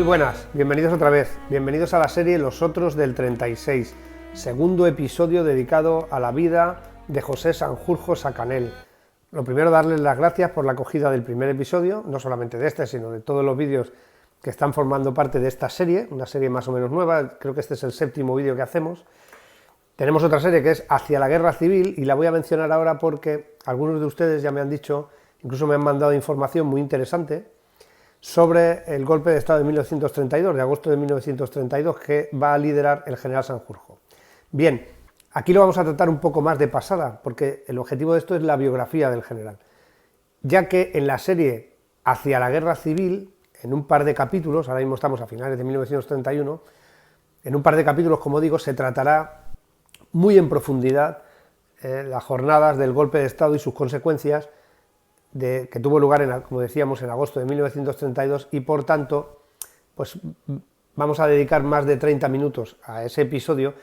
Muy buenas, bienvenidos otra vez, bienvenidos a la serie Los Otros del 36, segundo episodio dedicado a la vida de José Sanjurjo Sacanel. Lo primero, darles las gracias por la acogida del primer episodio, no solamente de este, sino de todos los vídeos que están formando parte de esta serie, una serie más o menos nueva, creo que este es el séptimo vídeo que hacemos. Tenemos otra serie que es Hacia la Guerra Civil y la voy a mencionar ahora porque algunos de ustedes ya me han dicho, incluso me han mandado información muy interesante sobre el golpe de Estado de 1932, de agosto de 1932, que va a liderar el general Sanjurjo. Bien, aquí lo vamos a tratar un poco más de pasada, porque el objetivo de esto es la biografía del general, ya que en la serie Hacia la Guerra Civil, en un par de capítulos, ahora mismo estamos a finales de 1931, en un par de capítulos, como digo, se tratará muy en profundidad las jornadas del golpe de Estado y sus consecuencias que tuvo lugar, como decíamos, en agosto de 1932 y por tanto, pues vamos a dedicar más de 30 minutos a ese episodio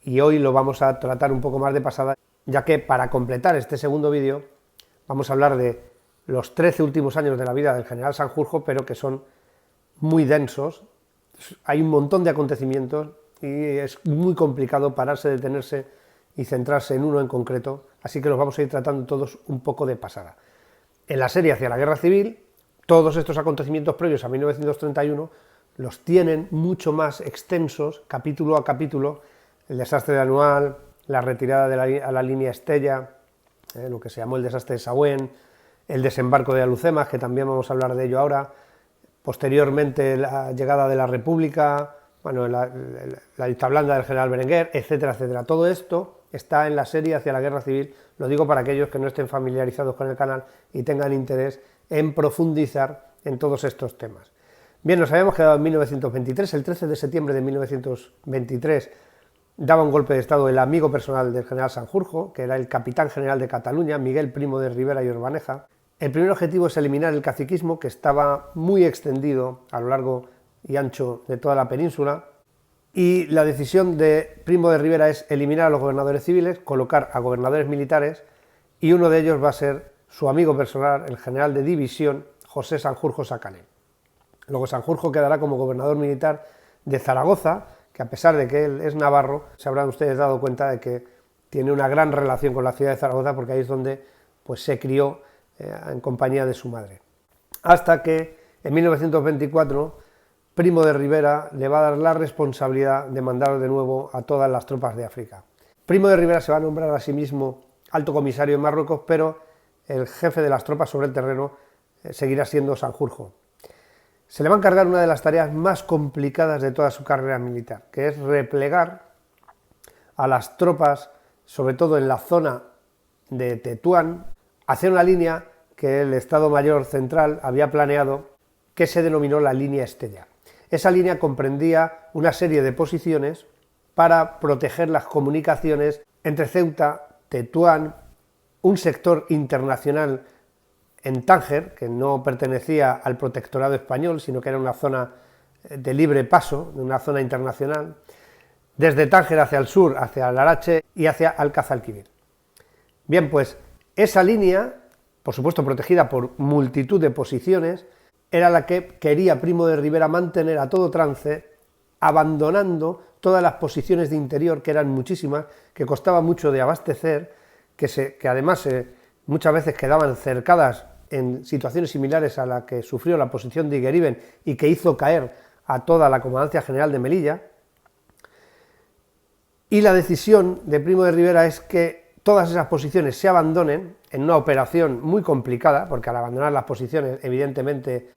y hoy lo vamos a tratar un poco más de pasada, ya que para completar este segundo vídeo vamos a hablar de los 13 últimos años de la vida del general Sanjurjo, pero que son muy densos, hay un montón de acontecimientos y es muy complicado pararse, detenerse y centrarse en uno en concreto, así que los vamos a ir tratando todos un poco de pasada. En la serie Hacia la Guerra Civil, todos estos acontecimientos previos a 1931 los tienen mucho más extensos, capítulo a capítulo, el desastre de Anual, la retirada a la línea Estella, lo que se llamó el desastre de Sauen, el desembarco de Alhucemas, que también vamos a hablar de ello ahora, posteriormente la llegada de la República, bueno, la lista blanda del general Berenguer, etcétera, etcétera. Todo esto está en la serie Hacia la Guerra Civil, lo digo para aquellos que no estén familiarizados con el canal y tengan interés en profundizar en todos estos temas. Bien, nos habíamos quedado en 1923, el 13 de septiembre de 1923 daba un golpe de Estado el amigo personal del general Sanjurjo, que era el capitán general de Cataluña, Miguel Primo de Rivera y Urbaneja. El primer objetivo es eliminar el caciquismo, que estaba muy extendido a lo largo y ancho de toda la península, y la decisión de Primo de Rivera es eliminar a los gobernadores civiles, colocar a gobernadores militares, y uno de ellos va a ser su amigo personal, el general de división, José Sanjurjo Sacanel. Luego Sanjurjo quedará como gobernador militar de Zaragoza, que a pesar de que él es navarro, se habrán ustedes dado cuenta de que tiene una gran relación con la ciudad de Zaragoza, porque ahí es donde pues, se crió en compañía de su madre. Hasta que en 1924 Primo de Rivera le va a dar la responsabilidad de mandar de nuevo a todas las tropas de África. Primo de Rivera se va a nombrar a sí mismo alto comisario en Marruecos, pero el jefe de las tropas sobre el terreno seguirá siendo Sanjurjo. Se le va a encargar una de las tareas más complicadas de toda su carrera militar, que es replegar a las tropas, sobre todo en la zona de Tetuán, hacia una línea que el Estado Mayor Central había planeado, que se denominó la línea Estella. Esa línea comprendía una serie de posiciones para proteger las comunicaciones entre Ceuta, Tetuán, un sector internacional en Tánger, que no pertenecía al protectorado español, sino que era una zona de libre paso, una zona internacional, desde Tánger hacia el sur, hacia Larache y hacia Alcazalquivir. Bien, pues esa línea, por supuesto protegida por multitud de posiciones, era la que quería Primo de Rivera mantener a todo trance, abandonando todas las posiciones de interior, que eran muchísimas, que costaba mucho de abastecer, que además muchas veces quedaban cercadas en situaciones similares a la que sufrió la posición de Igueriben y que hizo caer a toda la Comandancia General de Melilla. Y la decisión de Primo de Rivera es que todas esas posiciones se abandonen en una operación muy complicada, porque al abandonar las posiciones, evidentemente,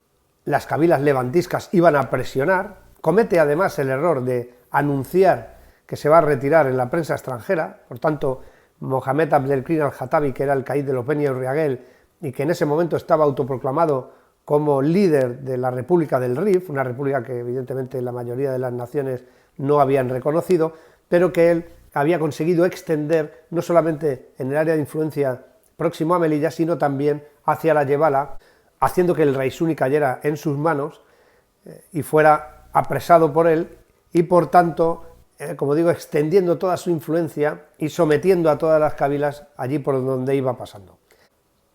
las cabilas levantiscas iban a presionar. Comete además el error de anunciar que se va a retirar en la prensa extranjera, por tanto, Mohamed Abdelkrim al-Jatabi, que era el caid de los Beni Urriagel, y que en ese momento estaba autoproclamado como líder de la República del Rif, una república que evidentemente la mayoría de las naciones no habían reconocido, pero que él había conseguido extender no solamente en el área de influencia próximo a Melilla, sino también hacia la Yebala, haciendo que el Raisuni cayera en sus manos y fuera apresado por él, y por tanto, como digo, extendiendo toda su influencia y sometiendo a todas las cabilas allí por donde iba pasando.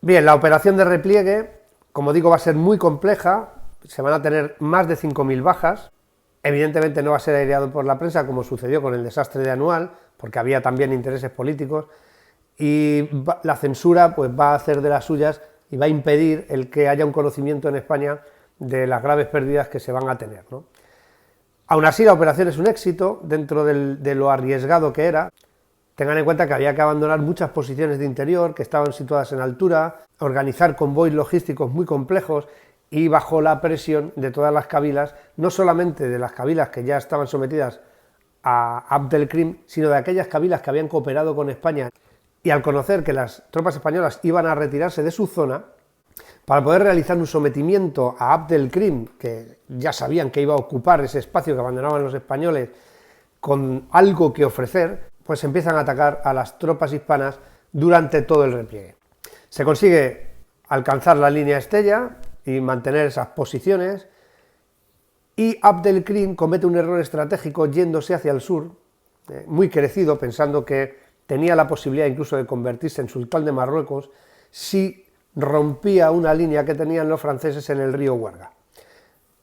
Bien, la operación de repliegue, como digo, va a ser muy compleja, se van a tener más de 5.000 bajas. Evidentemente no va a ser aireado por la prensa como sucedió con el desastre de Anual, porque había también intereses políticos, y la censura pues va a hacer de las suyas y va a impedir el que haya un conocimiento en España de las graves pérdidas que se van a tener, ¿no? Aún así, la operación es un éxito dentro de lo arriesgado que era. Tengan en cuenta que había que abandonar muchas posiciones de interior que estaban situadas en altura, organizar convoys logísticos muy complejos y bajo la presión de todas las cabilas, no solamente de las cabilas que ya estaban sometidas a Abd el-Krim, sino de aquellas cabilas que habían cooperado con España, y al conocer que las tropas españolas iban a retirarse de su zona, para poder realizar un sometimiento a Abd el-Krim, que ya sabían que iba a ocupar ese espacio que abandonaban los españoles, con algo que ofrecer, pues empiezan a atacar a las tropas hispanas durante todo el repliegue. Se consigue alcanzar la línea Estella y mantener esas posiciones, y Abd el-Krim comete un error estratégico yéndose hacia el sur, muy crecido, pensando que tenía la posibilidad incluso de convertirse en sultán de Marruecos si rompía una línea que tenían los franceses en el río Huerga.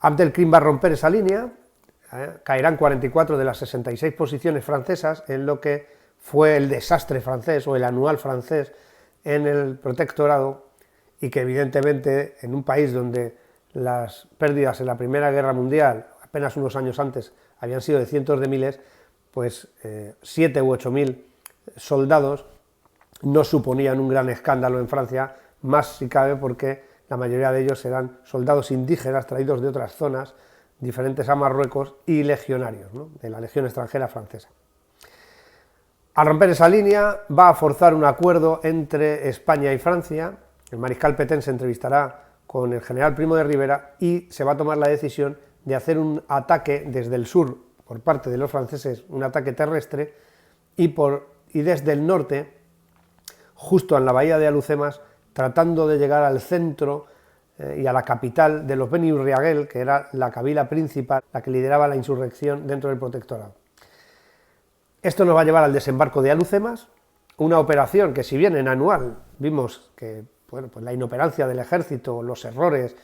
Abd el-Krim va a romper esa línea, caerán 44 de las 66 posiciones francesas en lo que fue el desastre francés o el Anual francés en el protectorado, y que evidentemente en un país donde las pérdidas en la Primera Guerra Mundial, apenas unos años antes, habían sido de cientos de miles, pues 7 u 8.000 soldados no suponían un gran escándalo en Francia, más si cabe porque la mayoría de ellos eran soldados indígenas traídos de otras zonas diferentes a Marruecos y legionarios, ¿no?, de la Legión extranjera francesa. Al romper esa línea va a forzar un acuerdo entre España y Francia. El mariscal Pétain se entrevistará con el general Primo de Rivera y se va a tomar la decisión de hacer un ataque desde el sur por parte de los franceses, un ataque terrestre, y desde el norte, justo en la bahía de Alhucemas, tratando de llegar al centro y a la capital de los Beni Urriagel, que era la cabila principal, la que lideraba la insurrección dentro del protectorado. Esto nos va a llevar al desembarco de Alhucemas, una operación que, si bien en Anual vimos que pues la inoperancia del ejército, los errores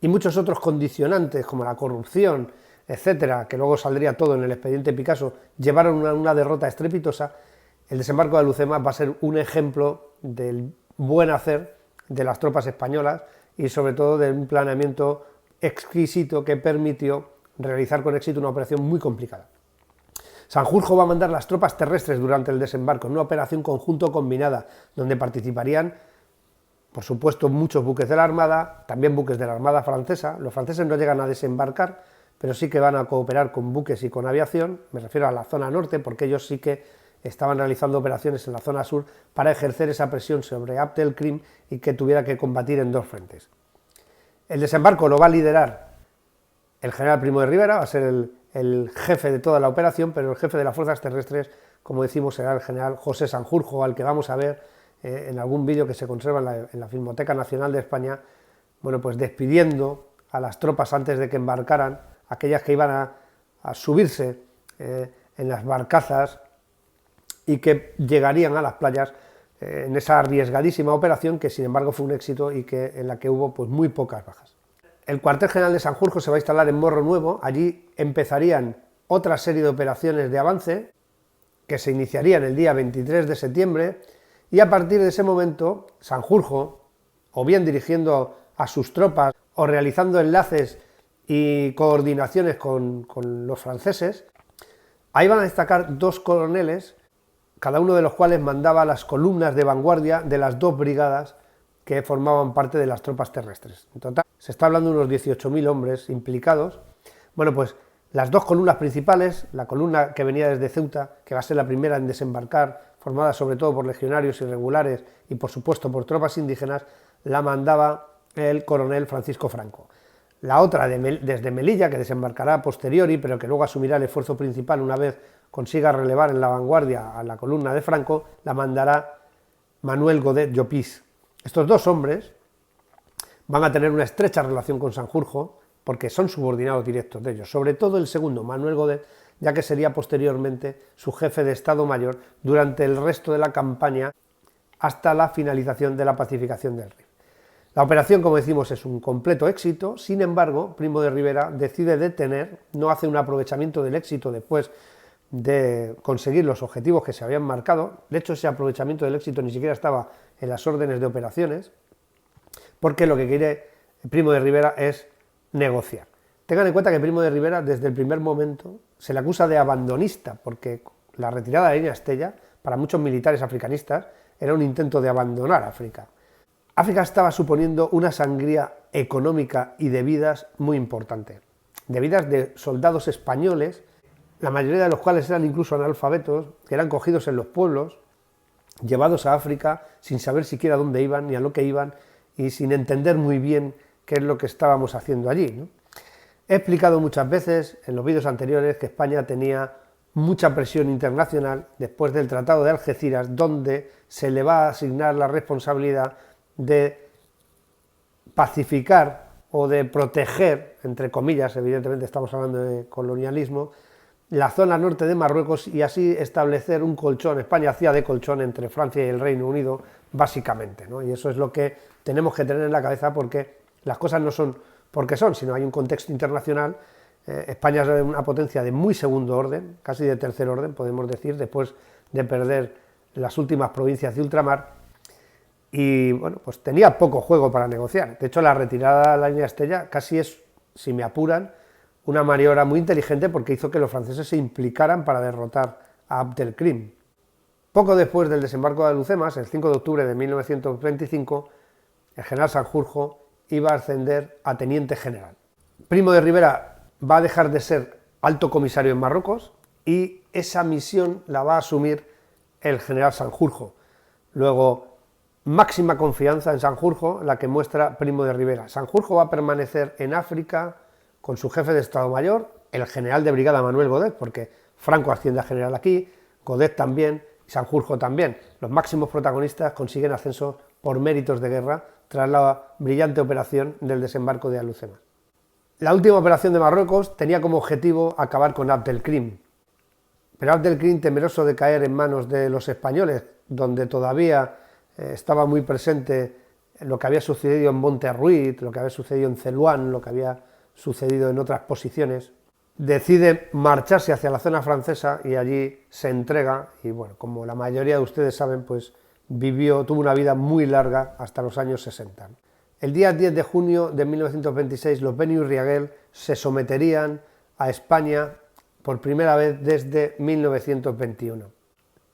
y muchos otros condicionantes como la corrupción, etcétera, que luego saldría todo en el expediente Picasso, llevaron a una derrota estrepitosa, el desembarco de Alhucemas va a ser un ejemplo del buen hacer de las tropas españolas y sobre todo de un planeamiento exquisito que permitió realizar con éxito una operación muy complicada. Sanjurjo va a mandar las tropas terrestres durante el desembarco en una operación conjunto combinada donde participarían, por supuesto, muchos buques de la Armada, también buques de la Armada francesa. Los franceses no llegan a desembarcar, pero sí que van a cooperar con buques y con aviación, me refiero a la zona norte, porque ellos sí que estaban realizando operaciones en la zona sur para ejercer esa presión sobre Abd el-Krim y que tuviera que combatir en dos frentes. El desembarco lo va a liderar el general Primo de Rivera, va a ser el jefe de toda la operación, pero el jefe de las fuerzas terrestres, como decimos, será el general José Sanjurjo, al que vamos a ver en algún vídeo que se conserva en la Filmoteca Nacional de España, bueno, pues despidiendo a las tropas antes de que embarcaran, aquellas que iban a subirse en las barcazas y que llegarían a las playas en esa arriesgadísima operación que sin embargo fue un éxito y en la que hubo pues muy pocas bajas. El cuartel general de Sanjurjo se va a instalar en Morro Nuevo. Allí empezarían otra serie de operaciones de avance que se iniciarían el día 23 de septiembre, y a partir de ese momento Sanjurjo, o bien dirigiendo a sus tropas o realizando enlaces y coordinaciones con los franceses, ahí van a destacar dos coroneles, cada uno de los cuales mandaba las columnas de vanguardia de las dos brigadas que formaban parte de las tropas terrestres. En total, se está hablando de unos 18.000 hombres implicados. Bueno, pues las dos columnas principales, la columna que venía desde Ceuta, que va a ser la primera en desembarcar, formada sobre todo por legionarios irregulares y por supuesto por tropas indígenas, la mandaba el coronel Francisco Franco. La otra desde Melilla, que desembarcará a posteriori, pero que luego asumirá el esfuerzo principal una vez consiga relevar en la vanguardia a la columna de Franco, la mandará Manuel Godet Llopis. Estos dos hombres van a tener una estrecha relación con Sanjurjo, porque son subordinados directos de ellos, sobre todo el segundo, Manuel Godet, ya que sería posteriormente su jefe de Estado Mayor durante el resto de la campaña hasta la finalización de la pacificación del Rif. La operación, como decimos, es un completo éxito. Sin embargo, Primo de Rivera decide detener, no hace un aprovechamiento del éxito después de conseguir los objetivos que se habían marcado. De hecho, ese aprovechamiento del éxito ni siquiera estaba en las órdenes de operaciones, porque lo que quiere Primo de Rivera es negociar. Tengan en cuenta que Primo de Rivera, desde el primer momento, se le acusa de abandonista, porque la retirada de la línea Estella, para muchos militares africanistas, era un intento de abandonar África. África estaba suponiendo una sangría económica y de vidas muy importante, de vidas de soldados españoles, la mayoría de los cuales eran incluso analfabetos, que eran cogidos en los pueblos, llevados a África sin saber siquiera dónde iban ni a lo que iban y sin entender muy bien qué es lo que estábamos haciendo allí, ¿no? He explicado muchas veces en los vídeos anteriores que España tenía mucha presión internacional después del Tratado de Algeciras, donde se le va a asignar la responsabilidad de pacificar o de proteger, entre comillas, evidentemente estamos hablando de colonialismo, la zona norte de Marruecos y así establecer un colchón. España hacía de colchón entre Francia y el Reino Unido, básicamente, ¿no? Y eso es lo que tenemos que tener en la cabeza, porque las cosas no son porque son, sino hay un contexto internacional. España es una potencia de muy segundo orden, casi de tercer orden, podemos decir, después de perder las últimas provincias de ultramar, y bueno, pues tenía poco juego para negociar. De hecho, la retirada de la línea Estella casi es, si me apuran, una maniobra muy inteligente, porque hizo que los franceses se implicaran para derrotar a Abdelkrim. Poco después del desembarco de Alhucemas, el 5 de octubre de 1925, el general Sanjurjo iba a ascender a teniente general. Primo de Rivera va a dejar de ser alto comisario en Marruecos y esa misión la va a asumir el general Sanjurjo. Luego, máxima confianza en Sanjurjo, la que muestra Primo de Rivera. Sanjurjo va a permanecer en África con su jefe de Estado Mayor, el general de brigada Manuel Godet, porque Franco asciende a general aquí, Godet también, y Sanjurjo también. Los máximos protagonistas consiguen ascenso por méritos de guerra tras la brillante operación del desembarco de Alhucemas. La última operación de Marruecos tenía como objetivo acabar con Abdelkrim, pero Abdelkrim, temeroso de caer en manos de los españoles, donde todavía estaba muy presente lo que había sucedido en Monterruit, lo que había sucedido en Celuán, lo que había sucedido en otras posiciones, decide marcharse hacia la zona francesa y allí se entrega, y bueno, como la mayoría de ustedes saben, pues tuvo una vida muy larga hasta los años 60. El día 10 de junio de 1926 los Beni Urriagel se someterían a España por primera vez desde 1921.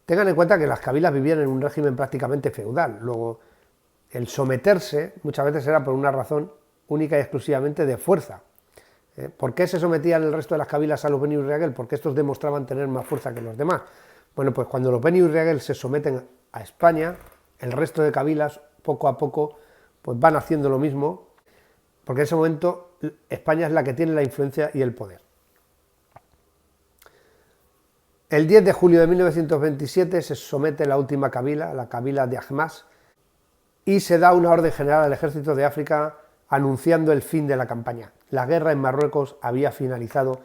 Tengan en cuenta que las cabilas vivían en un régimen prácticamente feudal. Luego, el someterse muchas veces era por una razón única y exclusivamente de fuerza. ¿Por qué se sometían el resto de las cabilas a los Beni Urriagel? Porque estos demostraban tener más fuerza que los demás. Bueno, pues cuando los Beni Urriagel se someten a España, el resto de cabilas poco a poco pues van haciendo lo mismo, porque en ese momento España es la que tiene la influencia y el poder. El 10 de julio de 1927 se somete la última kabila, la kabila de Ahmás, y se da una orden general al ejército de África anunciando el fin de la campaña. La guerra en Marruecos había finalizado,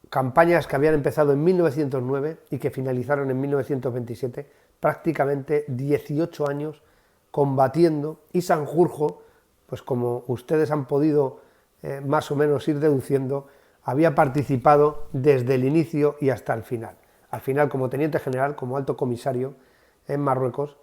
campañas que habían empezado en 1909 y que finalizaron en 1927, prácticamente 18 años combatiendo, y Sanjurjo, pues como ustedes han podido más o menos ir deduciendo, había participado desde el inicio y hasta el final. Al final, como teniente general, como alto comisario en Marruecos.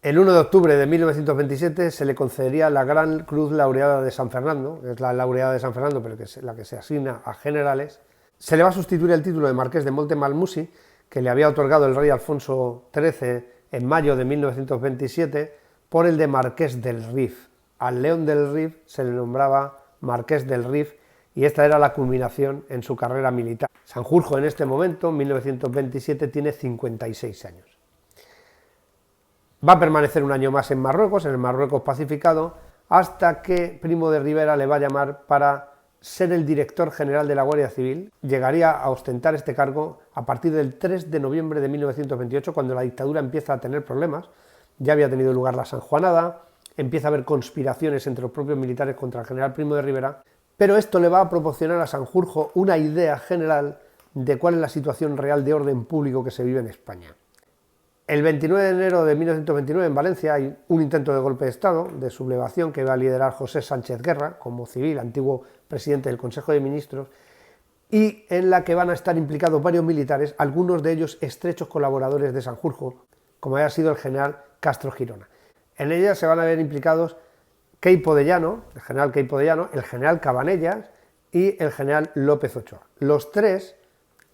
El 1 de octubre de 1927 se le concedería la Gran Cruz Laureada de San Fernando, es la laureada de San Fernando, pero que es la que se asigna a generales. Se le va a sustituir el título de Marqués de Montemalmusi, que le había otorgado el rey Alfonso XIII en mayo de 1927, por el de Marqués del Rif. Al León del Rif se le nombraba Marqués del Rif, y esta era la culminación en su carrera militar. Sanjurjo en este momento, en 1927, tiene 56 años. Va a permanecer un año más en Marruecos, en el Marruecos pacificado, hasta que Primo de Rivera le va a llamar para ser el director general de la Guardia Civil. Llegaría a ostentar este cargo a partir del 3 de noviembre de 1928, cuando la dictadura empieza a tener problemas. Ya había tenido lugar la Sanjuanada, empieza a haber conspiraciones entre los propios militares contra el general Primo de Rivera, pero esto le va a proporcionar a Sanjurjo una idea general de cuál es la situación real de orden público que se vive en España. El 29 de enero de 1929 en Valencia hay un intento de golpe de Estado, de sublevación, que va a liderar José Sánchez Guerra, como civil, antiguo presidente del Consejo de Ministros, y en la que van a estar implicados varios militares, algunos de ellos estrechos colaboradores de Sanjurjo, como haya sido el general Castro Girona. En ella se van a ver implicados Queipo de Llano, el general Queipo de Llano, el general Cabanellas y el general López Ochoa. Los tres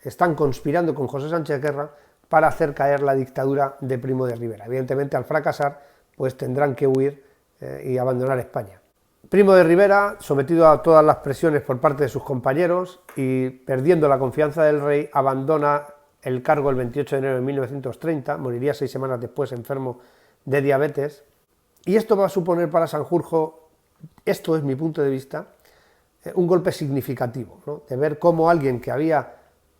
están conspirando con José Sánchez Guerra para hacer caer la dictadura de Primo de Rivera. Evidentemente, al fracasar, pues tendrán que huir y abandonar España. Primo de Rivera, sometido a todas las presiones por parte de sus compañeros y perdiendo la confianza del rey, abandona el cargo el 28 de enero de 1930, moriría 6 semanas después enfermo de diabetes, y esto va a suponer para Sanjurjo, esto es mi punto de vista, un golpe significativo, ¿no? De ver cómo alguien que había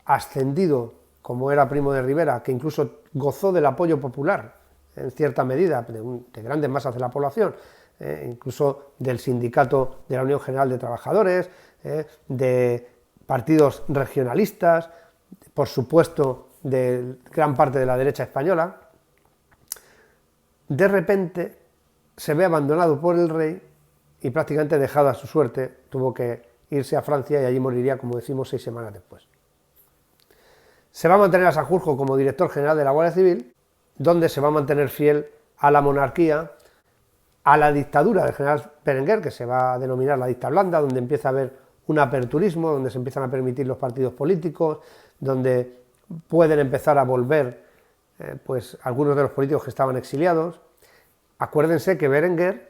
ascendido, como era Primo de Rivera, que incluso gozó del apoyo popular, en cierta medida, de grandes masas de la población, incluso del sindicato de la Unión General de Trabajadores, de partidos regionalistas, por supuesto de gran parte de la derecha española, de repente se ve abandonado por el rey y prácticamente dejado a su suerte, tuvo que irse a Francia y allí moriría, como decimos, 6 semanas después. Se va a mantener a Sanjurjo como director general de la Guardia Civil, donde se va a mantener fiel a la monarquía, a la dictadura del general Berenguer, que se va a denominar la dicta blanda, donde empieza a haber un aperturismo, donde se empiezan a permitir los partidos políticos, donde pueden empezar a volver pues algunos de los políticos que estaban exiliados. Acuérdense que Berenguer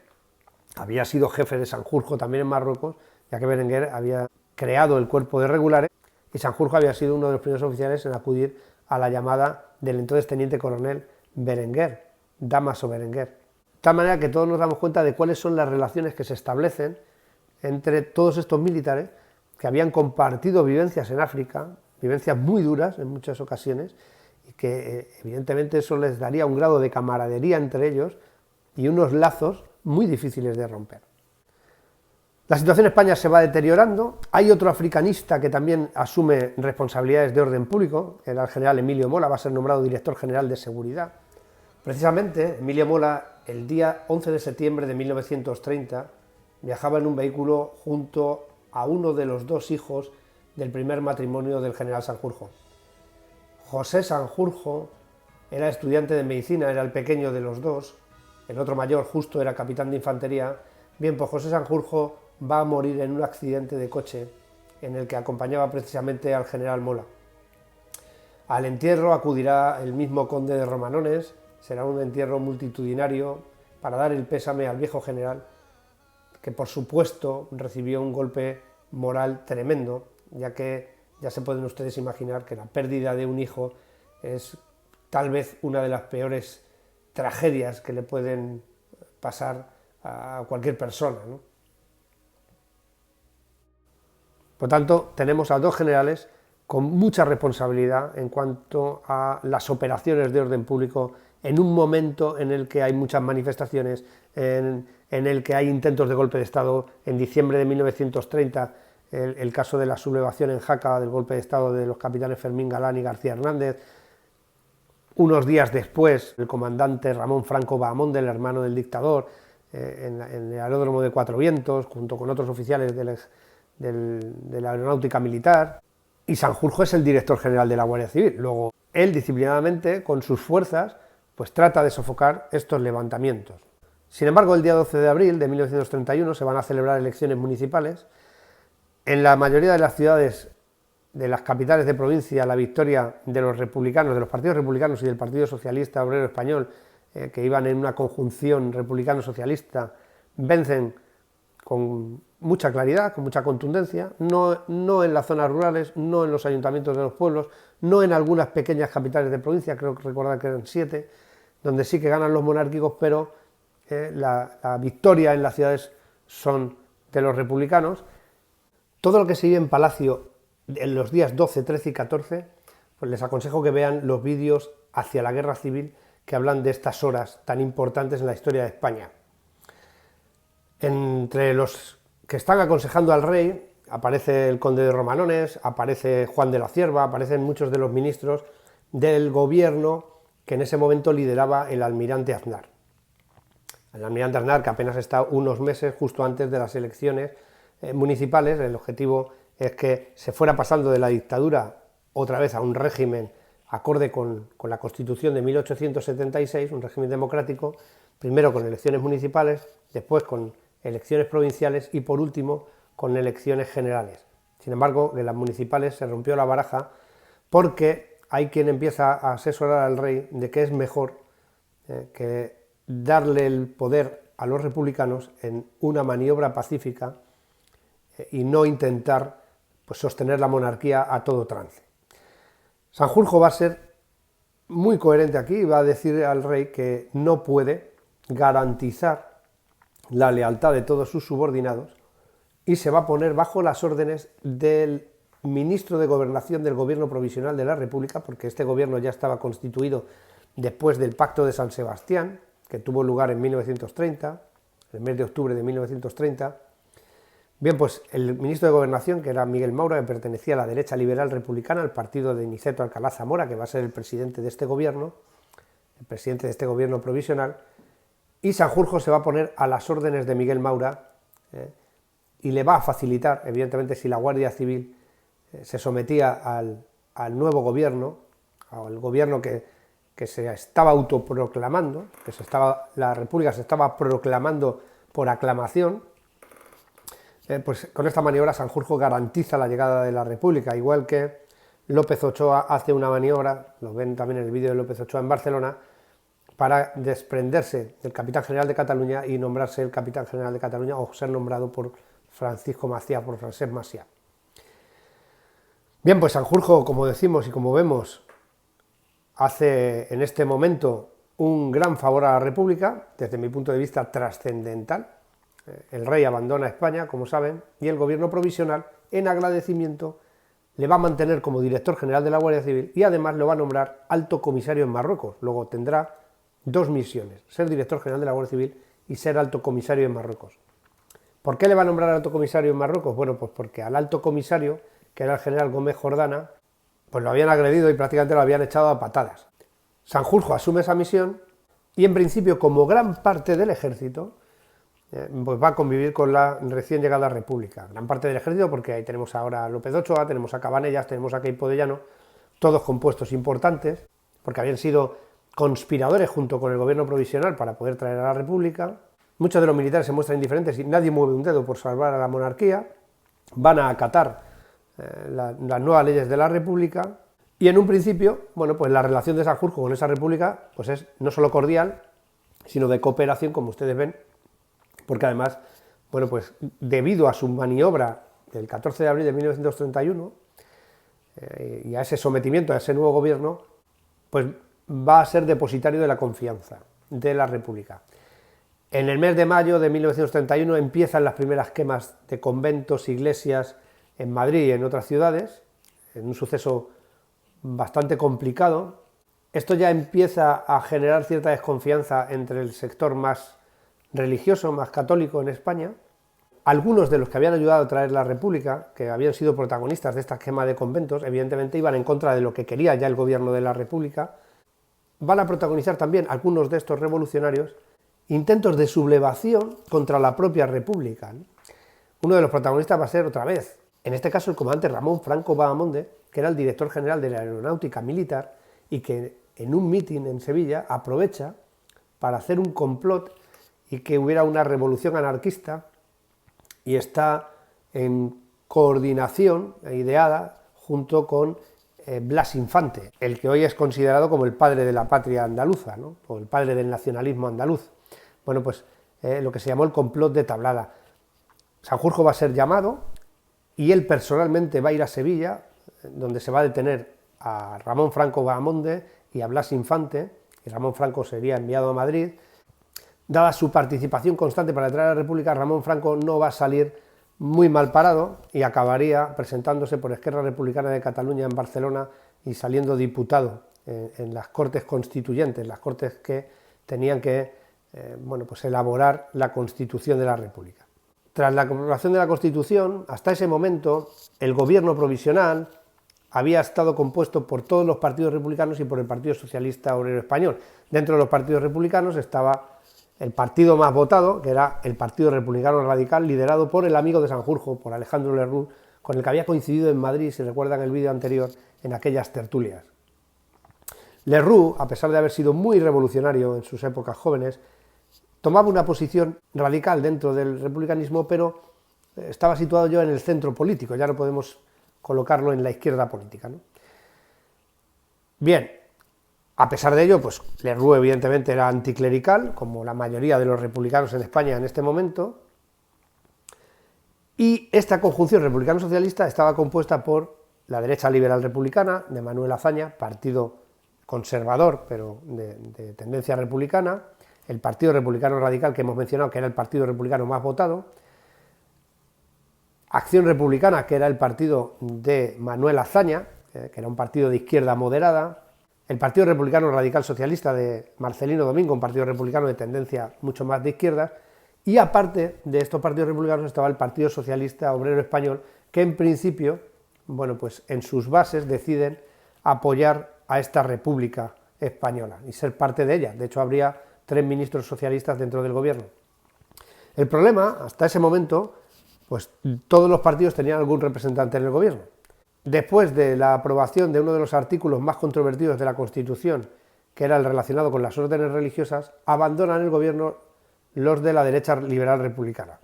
había sido jefe de Sanjurjo también en Marruecos, ya que Berenguer había creado el cuerpo de regulares y Sanjurjo había sido uno de los primeros oficiales en acudir a la llamada del entonces teniente coronel Berenguer, Damaso Berenguer. De tal manera que todos nos damos cuenta de cuáles son las relaciones que se establecen entre todos estos militares que habían compartido vivencias en África, vivencias muy duras en muchas ocasiones, y que evidentemente eso les daría un grado de camaradería entre ellos y unos lazos muy difíciles de romper. La situación en España se va deteriorando, hay otro africanista que también asume responsabilidades de orden público, era el general Emilio Mola, va a ser nombrado director general de seguridad. Precisamente, Emilio Mola, el día 11 de septiembre de 1930, viajaba en un vehículo junto a uno de los dos hijos del primer matrimonio del general Sanjurjo. José Sanjurjo era estudiante de medicina, era el pequeño de los dos, el otro mayor justo era capitán de infantería. Bien, pues José Sanjurjo va a morir en un accidente de coche en el que acompañaba precisamente al general Mola. Al entierro acudirá el mismo conde de Romanones, será un entierro multitudinario para dar el pésame al viejo general, que por supuesto recibió un golpe moral tremendo, ya que ya se pueden ustedes imaginar que la pérdida de un hijo es tal vez una de las peores tragedias que le pueden pasar a cualquier persona, ¿no? Por tanto, tenemos a dos generales con mucha responsabilidad en cuanto a las operaciones de orden público en un momento en el que hay muchas manifestaciones, en el que hay intentos de golpe de Estado. En diciembre de 1930, el caso de la sublevación en Jaca, del golpe de Estado de los capitanes Fermín Galán y García Hernández. Unos días después, el comandante Ramón Franco Bahamonde, el hermano del dictador, en el aeródromo de Cuatro Vientos, junto con otros oficiales de la aeronáutica militar. Y Sanjurjo es el director general de la Guardia Civil. Luego, él disciplinadamente, con sus fuerzas, pues trata de sofocar estos levantamientos. Sin embargo, el día 12 de abril de 1931 se van a celebrar elecciones municipales. En la mayoría de las ciudades de las capitales de provincia, la victoria de los republicanos, de los partidos republicanos y del Partido Socialista Obrero Español, que iban en una conjunción republicano-socialista, vencen con mucha claridad, con mucha contundencia, no en las zonas rurales, no en los ayuntamientos de los pueblos, no en algunas pequeñas capitales de provincia, creo que recordar que eran 7, donde sí que ganan los monárquicos, pero la victoria en las ciudades son de los republicanos. Todo lo que se vive en Palacio en los días 12, 13 y 14, pues les aconsejo que vean los vídeos hacia la guerra civil que hablan de estas horas tan importantes en la historia de España. Entre los que están aconsejando al rey aparece el conde de Romanones, aparece Juan de la Cierva, aparecen muchos de los ministros del gobierno que en ese momento lideraba el almirante Aznar. El almirante Aznar, que apenas está unos meses justo antes de las elecciones municipales. El objetivo es que se fuera pasando de la dictadura otra vez a un régimen acorde con la Constitución de 1876, un régimen democrático, primero con elecciones municipales, después con elecciones provinciales y por último con elecciones generales. Sin embargo, en las municipales se rompió la baraja porque hay quien empieza a asesorar al rey de que es mejor que darle el poder a los republicanos en una maniobra pacífica y no intentar pues, sostener la monarquía a todo trance. Sanjurjo va a ser muy coherente aquí y va a decir al rey que no puede garantizar la lealtad de todos sus subordinados y se va a poner bajo las órdenes del ministro de Gobernación del Gobierno Provisional de la República, porque este gobierno ya estaba constituido después del Pacto de San Sebastián, que tuvo lugar en 1930, el mes de octubre de 1930. Bien, pues el ministro de Gobernación, que era Miguel Maura, que pertenecía a la derecha liberal republicana, al partido de Niceto Alcalá Zamora, que va a ser el presidente de este gobierno, el presidente de este gobierno provisional, y Sanjurjo se va a poner a las órdenes de Miguel Maura y le va a facilitar, evidentemente, si la Guardia Civil se sometía al nuevo gobierno, al gobierno que se estaba autoproclamando, la República se estaba proclamando por aclamación, pues con esta maniobra Sanjurjo garantiza la llegada de la República, igual que López Ochoa hace una maniobra, lo ven también en el vídeo de López Ochoa en Barcelona, para desprenderse del capitán general de Cataluña y nombrarse el capitán general de Cataluña o ser nombrado por Francisco Maciá, por Francesc Macià. Bien, pues Sanjurjo, como decimos y como vemos, hace en este momento un gran favor a la República, desde mi punto de vista trascendental. El rey abandona España, como saben, y el gobierno provisional, en agradecimiento, le va a mantener como director general de la Guardia Civil y además lo va a nombrar alto comisario en Marruecos. Luego tendrá dos misiones, ser director general de la Guardia Civil y ser alto comisario en Marruecos. ¿Por qué le va a nombrar alto comisario en Marruecos? Bueno, pues porque al alto comisario, que era el general Gómez Jordana, pues lo habían agredido y prácticamente lo habían echado a patadas. Sanjurjo asume esa misión y en principio, como gran parte del ejército, pues va a convivir con la recién llegada República. Gran parte del ejército, porque ahí tenemos ahora a López Ochoa, tenemos a Cabanellas, tenemos a Queipo de Llano, todos con puestos importantes, porque habían sido conspiradores junto con el gobierno provisional para poder traer a la República. Muchos de los militares se muestran indiferentes y nadie mueve un dedo por salvar a la monarquía. Van a acatar las nuevas leyes de la República y en un principio, bueno, pues la relación de Sanjurjo con esa República pues es no solo cordial, sino de cooperación, como ustedes ven, porque además, bueno, pues debido a su maniobra del 14 de abril de 1931 y a ese sometimiento a ese nuevo gobierno, pues va a ser depositario de la confianza de la República. En el mes de mayo de 1931 empiezan las primeras quemas de conventos, iglesias en Madrid y en otras ciudades, en un suceso bastante complicado. Esto ya empieza a generar cierta desconfianza entre el sector más religioso, más católico en España. Algunos de los que habían ayudado a traer la República, que habían sido protagonistas de esta quema de conventos, evidentemente iban en contra de lo que quería ya el gobierno de la República. Van a protagonizar también algunos de estos revolucionarios intentos de sublevación contra la propia República. Uno de los protagonistas va a ser otra vez, en este caso el comandante Ramón Franco Bahamonde, que era el director general de la Aeronáutica Militar y que en un mitin en Sevilla aprovecha para hacer un complot y que hubiera una revolución anarquista y está en coordinación ideada junto con Blas Infante, el que hoy es considerado como el padre de la patria andaluza, ¿no? O el padre del nacionalismo andaluz. Bueno, pues lo que se llamó el complot de Tablada. Sanjurjo va a ser llamado y él personalmente va a ir a Sevilla, donde se va a detener a Ramón Franco Bahamonde y a Blas Infante, y Ramón Franco sería enviado a Madrid. Dada su participación constante para traer a la República, Ramón Franco no va a salir muy mal parado y acabaría presentándose por Esquerra Republicana de Cataluña en Barcelona y saliendo diputado en las Cortes Constituyentes, las Cortes que tenían que bueno, pues elaborar la Constitución de la República. Tras la aprobación de la Constitución, hasta ese momento, el gobierno provisional había estado compuesto por todos los partidos republicanos y por el Partido Socialista Obrero Español. Dentro de los partidos republicanos estaba el partido más votado, que era el Partido Republicano Radical, liderado por el amigo de Sanjurjo, por Alejandro Lerroux, con el que había coincidido en Madrid, si recuerdan el vídeo anterior, en aquellas tertulias. Lerroux, a pesar de haber sido muy revolucionario en sus épocas jóvenes, tomaba una posición radical dentro del republicanismo, pero estaba situado yo en el centro político, ya no podemos colocarlo en la izquierda política, ¿no? Bien, a pesar de ello, pues Lerroux evidentemente era anticlerical, como la mayoría de los republicanos en España en este momento, y esta conjunción republicano-socialista estaba compuesta por la derecha liberal republicana de Manuel Azaña, partido conservador, pero de tendencia republicana, el Partido Republicano Radical que hemos mencionado, que era el partido republicano más votado, Acción Republicana, que era el partido de Manuel Azaña, que era un partido de izquierda moderada, el Partido Republicano Radical Socialista de Marcelino Domingo, un partido republicano de tendencia mucho más de izquierda, y aparte de estos partidos republicanos estaba el Partido Socialista Obrero Español, que en principio, bueno, pues en sus bases deciden apoyar a esta República Española y ser parte de ella. De hecho, habría 3 ministros socialistas dentro del gobierno. El problema, hasta ese momento, pues todos los partidos tenían algún representante en el gobierno. Después de la aprobación de uno de los artículos más controvertidos de la Constitución, que era el relacionado con las órdenes religiosas, abandonan el gobierno los de la derecha liberal republicana.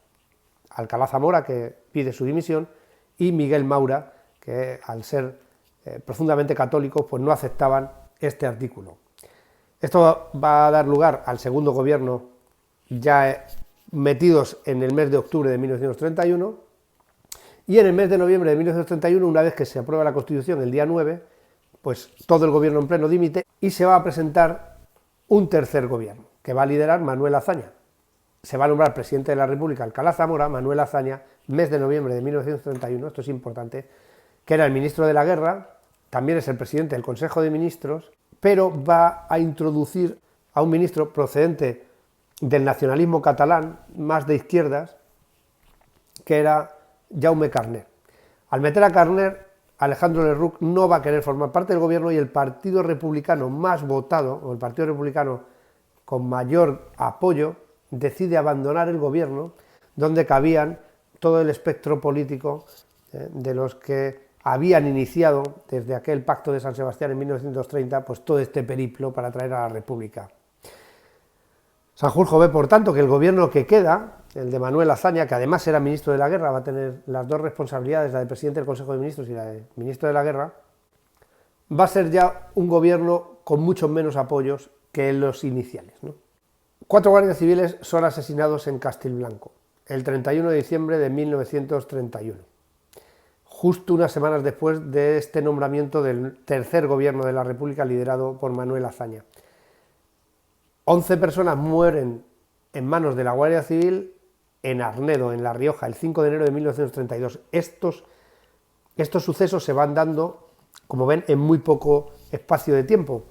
Alcalá Zamora, que pide su dimisión, y Miguel Maura, que al ser profundamente católicos, pues no aceptaban este artículo. Esto va a dar lugar al segundo gobierno, ya metidos en el mes de octubre de 1931, y en el mes de noviembre de 1931, una vez que se aprueba la Constitución el día 9, pues todo el gobierno en pleno dimite y se va a presentar un tercer gobierno, que va a liderar Manuel Azaña. Se va a nombrar presidente de la República Alcalá Zamora, Manuel Azaña, mes de noviembre de 1931, esto es importante, que era el ministro de la Guerra, también es el presidente del Consejo de Ministros, pero va a introducir a un ministro procedente del nacionalismo catalán, más de izquierdas, que era Jaume Carner. Al meter a Carner, Alejandro Lerroux no va a querer formar parte del gobierno y el partido republicano más votado, o el partido republicano con mayor apoyo, decide abandonar el gobierno, donde cabían todo el espectro político de los que habían iniciado desde aquel pacto de San Sebastián en 1930, pues todo este periplo para traer a la República. Sanjurjo ve, por tanto, que el gobierno que queda, el de Manuel Azaña, que además era ministro de la Guerra, va a tener las dos responsabilidades, la de presidente del Consejo de Ministros y la de ministro de la Guerra, va a ser ya un gobierno con muchos menos apoyos que los iniciales, ¿no? 4 guardias civiles son asesinados en Castilblanco, el 31 de diciembre de 1931, justo unas semanas después de este nombramiento del tercer gobierno de la República liderado por Manuel Azaña. 11 personas mueren en manos de la Guardia Civil en Arnedo, en La Rioja, el 5 de enero de 1932. Estos sucesos se van dando, como ven, en muy poco espacio de tiempo.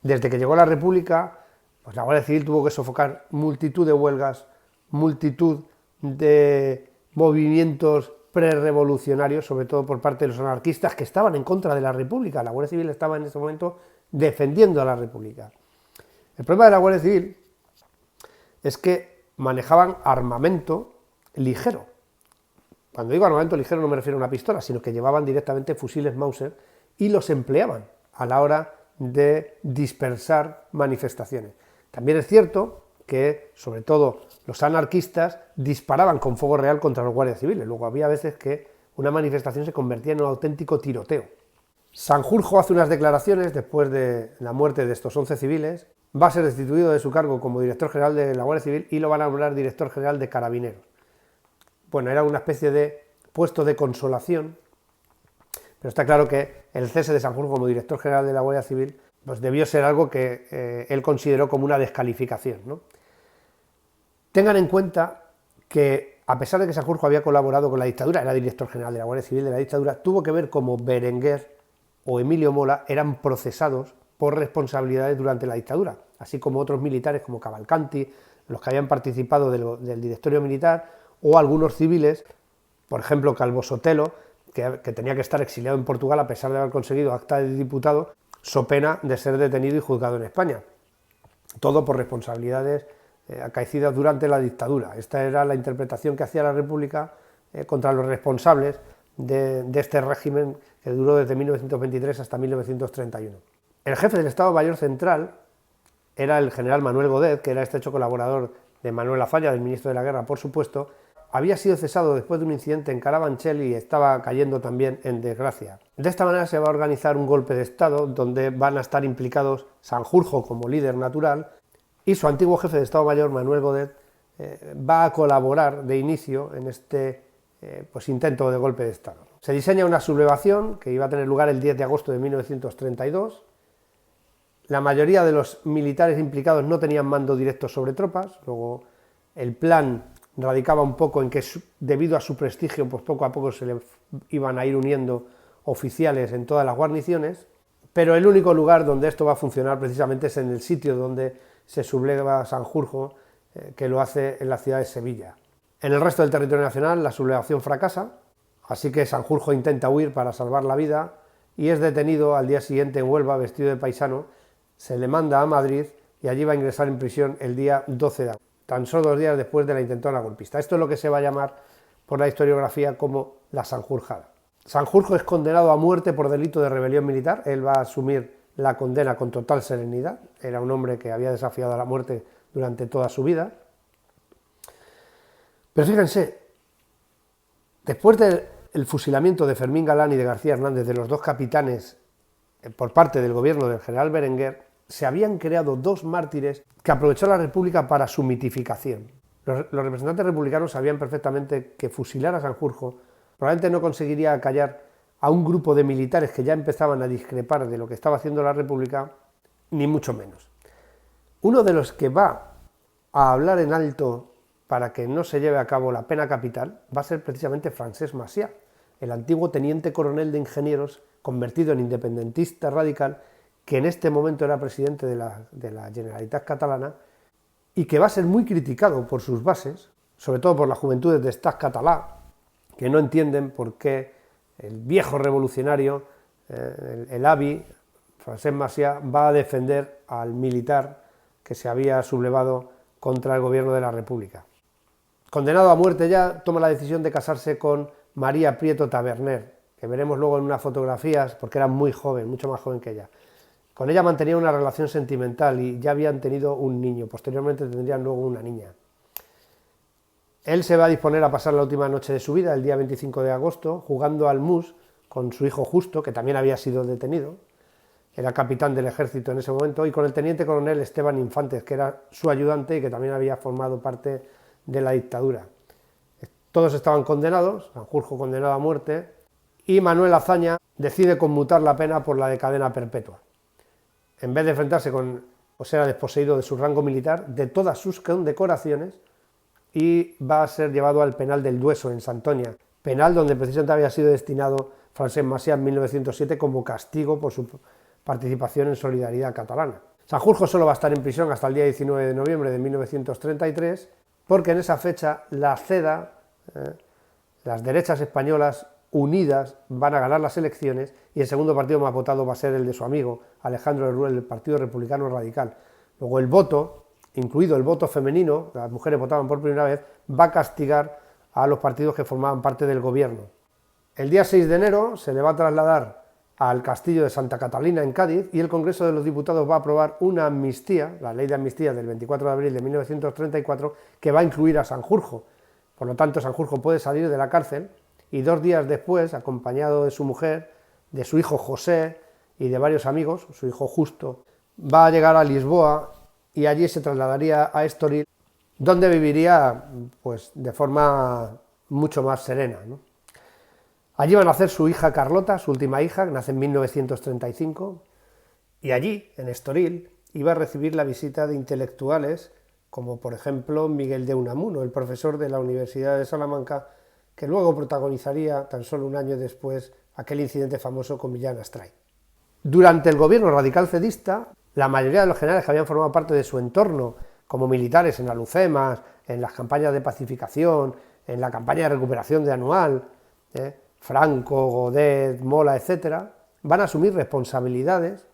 Desde que llegó la República, pues la Guardia Civil tuvo que sofocar multitud de huelgas, multitud de movimientos prerevolucionarios, sobre todo por parte de los anarquistas que estaban en contra de la República. La Guardia Civil estaba en ese momento defendiendo a la República. El problema de la Guardia Civil es que manejaban armamento ligero. Cuando digo armamento ligero no me refiero a una pistola, sino que llevaban directamente fusiles Mauser y los empleaban a la hora de dispersar manifestaciones. También es cierto que, sobre todo, los anarquistas disparaban con fuego real contra los guardias civiles. Luego había veces que una manifestación se convertía en un auténtico tiroteo. Sanjurjo hace unas declaraciones después de la muerte de estos 11 civiles, va a ser destituido de su cargo como director general de la Guardia Civil y lo van a nombrar director general de Carabineros. Bueno, era una especie de puesto de consolación, pero está claro que el cese de Sanjurjo como director general de la Guardia Civil pues debió ser algo que él consideró como una descalificación, ¿no? Tengan en cuenta que, a pesar de que Sanjurjo había colaborado con la dictadura, era director general de la Guardia Civil de la dictadura, tuvo que ver cómo Berenguer o Emilio Mola eran procesados por responsabilidades durante la dictadura, así como otros militares como Cavalcanti, los que habían participado del directorio militar, o algunos civiles, por ejemplo Calvo Sotelo, que tenía que estar exiliado en Portugal a pesar de haber conseguido acta de diputado, so pena de ser detenido y juzgado en España. Todo por responsabilidades acaecidas durante la dictadura. Esta era la interpretación que hacía la República contra los responsables de este régimen que duró desde 1923 hasta 1931. El jefe del Estado Mayor Central era el general Manuel Godet, que era estrecho colaborador de Manuel Azaña, del ministro de la Guerra, por supuesto. Había sido cesado después de un incidente en Carabanchel y estaba cayendo también en desgracia. De esta manera se va a organizar un golpe de Estado donde van a estar implicados Sanjurjo como líder natural y su antiguo jefe de Estado Mayor, Manuel Godet, va a colaborar de inicio en este intento de golpe de Estado. Se diseña una sublevación que iba a tener lugar el 10 de agosto de 1932. La mayoría de los militares implicados no tenían mando directo sobre tropas, luego el plan radicaba un poco en que debido a su prestigio pues poco a poco se le iban a ir uniendo oficiales en todas las guarniciones, pero el único lugar donde esto va a funcionar precisamente es en el sitio donde se subleva Sanjurjo, que lo hace en la ciudad de Sevilla. En el resto del territorio nacional la sublevación fracasa, así que Sanjurjo intenta huir para salvar la vida y es detenido al día siguiente en Huelva vestido de paisano. Se le manda a Madrid y allí va a ingresar en prisión el día 12 de agosto, tan solo 2 días después de la intentona golpista. Esto es lo que se va a llamar por la historiografía como la Sanjurjada. Sanjurjo es condenado a muerte por delito de rebelión militar. Él va a asumir la condena con total serenidad. Era un hombre que había desafiado a la muerte durante toda su vida. Pero fíjense, después del fusilamiento de Fermín Galán y de García Hernández, de los dos capitanes por parte del gobierno del general Berenguer, se habían creado 2 mártires que aprovechó la República para su mitificación. Los representantes republicanos sabían perfectamente que fusilar a Sanjurjo probablemente no conseguiría acallar a un grupo de militares que ya empezaban a discrepar de lo que estaba haciendo la República, ni mucho menos. Uno de los que va a hablar en alto para que no se lleve a cabo la pena capital va a ser precisamente Francesc Macià, el antiguo teniente coronel de ingenieros convertido en independentista radical, que en este momento era presidente de la Generalitat Catalana y que va a ser muy criticado por sus bases, sobre todo por las juventudes de Estat Català, que no entienden por qué el viejo revolucionario, el avi, Francesc Macià, va a defender al militar que se había sublevado contra el gobierno de la República. Condenado a muerte ya, toma la decisión de casarse con María Prieto Taberner, que veremos luego en unas fotografías, porque era muy joven, mucho más joven que ella. Con ella mantenía una relación sentimental y ya habían tenido un niño, posteriormente tendrían luego una niña. Él se va a disponer a pasar la última noche de su vida, el día 25 de agosto, jugando al mus con su hijo Justo, que también había sido detenido, era capitán del ejército en ese momento, y con el teniente coronel Esteban Infantes, que era su ayudante y que también había formado parte de la dictadura. Todos estaban condenados, Sanjurjo condenado a muerte, y Manuel Azaña decide conmutar la pena por la de cadena perpetua. En vez de enfrentarse era desposeído de su rango militar, de todas sus condecoraciones, y va a ser llevado al penal del Dueso, en Santoña, penal donde precisamente había sido destinado Francesc Macià en 1907 como castigo por su participación en Solidaridad Catalana. Sanjurjo solo va a estar en prisión hasta el día 19 de noviembre de 1933, porque en esa fecha la CEDA, las derechas españolas unidas, van a ganar las elecciones y el segundo partido más votado va a ser el de su amigo Alejandro Teruel, del Partido Republicano Radical. Luego el voto, incluido el voto femenino, las mujeres votaban por primera vez, va a castigar a los partidos que formaban parte del gobierno. El día 6 de enero se le va a trasladar al castillo de Santa Catalina en Cádiz y el Congreso de los Diputados va a aprobar una amnistía, la ley de amnistía del 24 de abril de 1934, que va a incluir a Sanjurjo. Por lo tanto, Sanjurjo puede salir de la cárcel y 2 días después, acompañado de su mujer, de su hijo José y de varios amigos, su hijo Justo, va a llegar a Lisboa y allí se trasladaría a Estoril, donde viviría de forma mucho más serena, ¿no? Allí va a nacer su hija Carlota, su última hija, que nace en 1935, y allí, en Estoril, iba a recibir la visita de intelectuales como, por ejemplo, Miguel de Unamuno, el profesor de la Universidad de Salamanca, que luego protagonizaría, tan solo un año después, aquel incidente famoso con Millán Astray. Durante el gobierno radical cedista, la mayoría de los generales que habían formado parte de su entorno, como militares en Alucemas, en las campañas de pacificación, en la campaña de recuperación de Anual, Franco, Godet, Mola, etcétera, van a asumir responsabilidades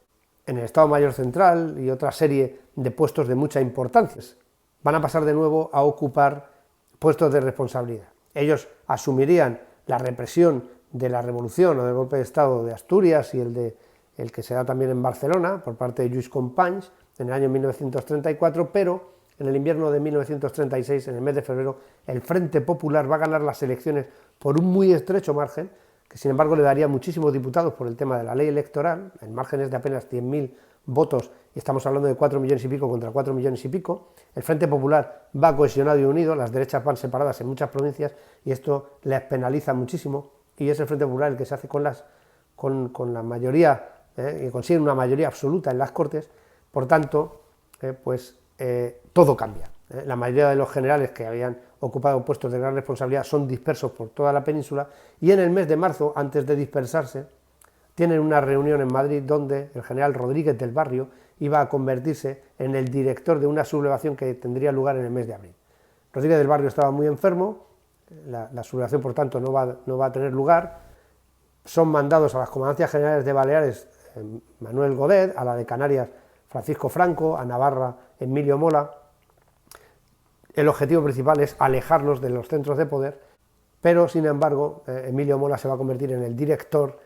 en el Estado Mayor Central y otra serie de puestos de mucha importancia. Van a pasar de nuevo a ocupar puestos de responsabilidad. Ellos asumirían la represión de la revolución o del golpe de Estado de Asturias y el que se da también en Barcelona por parte de Lluís Companys en el año 1934, pero en el invierno de 1936, en el mes de febrero, el Frente Popular va a ganar las elecciones por un muy estrecho margen, que sin embargo le daría muchísimos diputados por el tema de la ley electoral. El margen es de apenas 100.000 votos y estamos hablando de 4 millones y pico contra 4 millones y pico. El Frente Popular va cohesionado y unido, las derechas van separadas en muchas provincias y esto les penaliza muchísimo, y es el Frente Popular el que se hace con la mayoría, y consigue una mayoría absoluta en las Cortes. Por tanto, todo cambia. La mayoría de los generales que habían ocupado puestos de gran responsabilidad son dispersos por toda la península, y en el mes de marzo, antes de dispersarse, tienen una reunión en Madrid donde el general Rodríguez del Barrio iba a convertirse en el director de una sublevación que tendría lugar en el mes de abril. Rodríguez del Barrio estaba muy enfermo, la sublevación por tanto no va a tener lugar. Son mandados a las comandancias generales de Baleares Manuel Godet, a la de Canarias Francisco Franco, a Navarra Emilio Mola. El objetivo principal es alejarlos de los centros de poder, pero sin embargo Emilio Mola se va a convertir en el director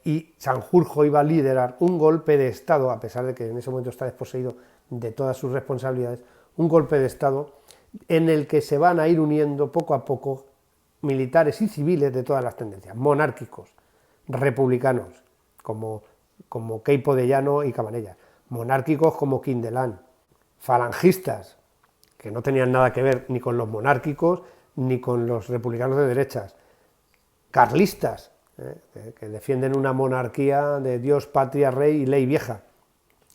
y Sanjurjo iba a liderar un golpe de Estado, a pesar de que en ese momento está desposeído de todas sus responsabilidades, un golpe de Estado en el que se van a ir uniendo poco a poco militares y civiles de todas las tendencias, monárquicos, republicanos, como Queipo de Llano y Cabanellas, monárquicos como Quindelán, falangistas, que no tenían nada que ver ni con los monárquicos ni con los republicanos de derechas, carlistas, que defienden una monarquía de Dios, patria, rey y ley vieja.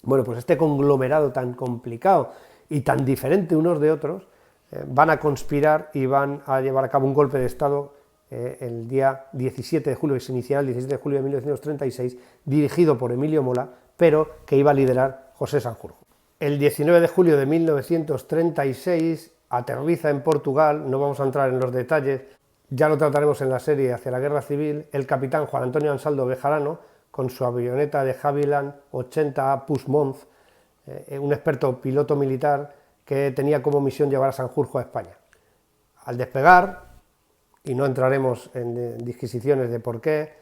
Bueno, pues este conglomerado tan complicado y tan diferente unos de otros van a conspirar y van a llevar a cabo un golpe de Estado el día 17 de julio, que se iniciará el 17 de julio de 1936, dirigido por Emilio Mola, pero que iba a liderar José Sanjurjo. El 19 de julio de 1936 aterriza en Portugal, no vamos a entrar en los detalles, ya lo trataremos en la serie Hacia la Guerra Civil, el capitán Juan Antonio Ansaldo Bejarano, con su avioneta de Havilland 80A Puigdemont, un experto piloto militar que tenía como misión llevar a Sanjurjo a España. Al despegar, y no entraremos en disquisiciones de por qué,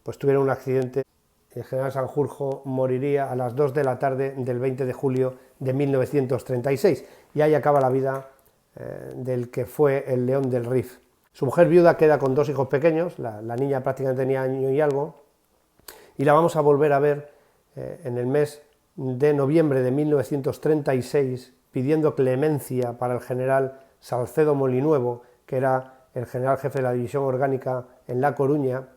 pues tuvieron un accidente. El general Sanjurjo moriría a las 2 de la tarde del 20 de julio de 1936, y ahí acaba la vida del que fue el León del Rif. Su mujer viuda queda con 2 hijos pequeños, la niña prácticamente tenía año y algo, y la vamos a volver a ver en el mes de noviembre de 1936, pidiendo clemencia para el general Salcedo Molinuevo, que era el general jefe de la división orgánica en La Coruña,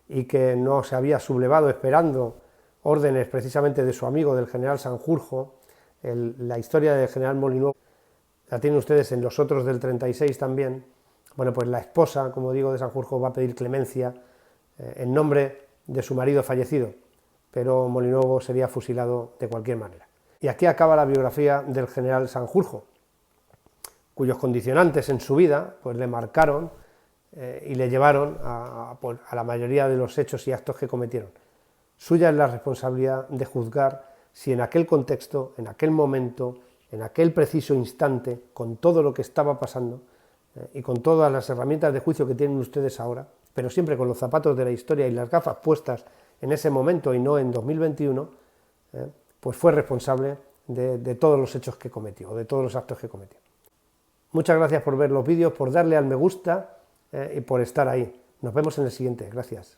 y que no se había sublevado esperando órdenes precisamente de su amigo, del general Sanjurjo. La historia del general Molinuevo la tienen ustedes en Los Otros del 36 también. Bueno, pues la esposa, como digo, de Sanjurjo va a pedir clemencia en nombre de su marido fallecido, pero Molinuevo sería fusilado de cualquier manera. Y aquí acaba la biografía del general Sanjurjo, cuyos condicionantes en su vida pues le marcaron y le llevaron a la mayoría de los hechos y actos que cometieron. Suya es la responsabilidad de juzgar si en aquel contexto, en aquel momento, en aquel preciso instante, con todo lo que estaba pasando y con todas las herramientas de juicio que tienen ustedes ahora, pero siempre con los zapatos de la historia y las gafas puestas en ese momento y no en 2021, pues fue responsable de todos los hechos que cometió, de todos los actos que cometió. Muchas gracias por ver los vídeos, por darle al me gusta y por estar ahí. Nos vemos en el siguiente. Gracias.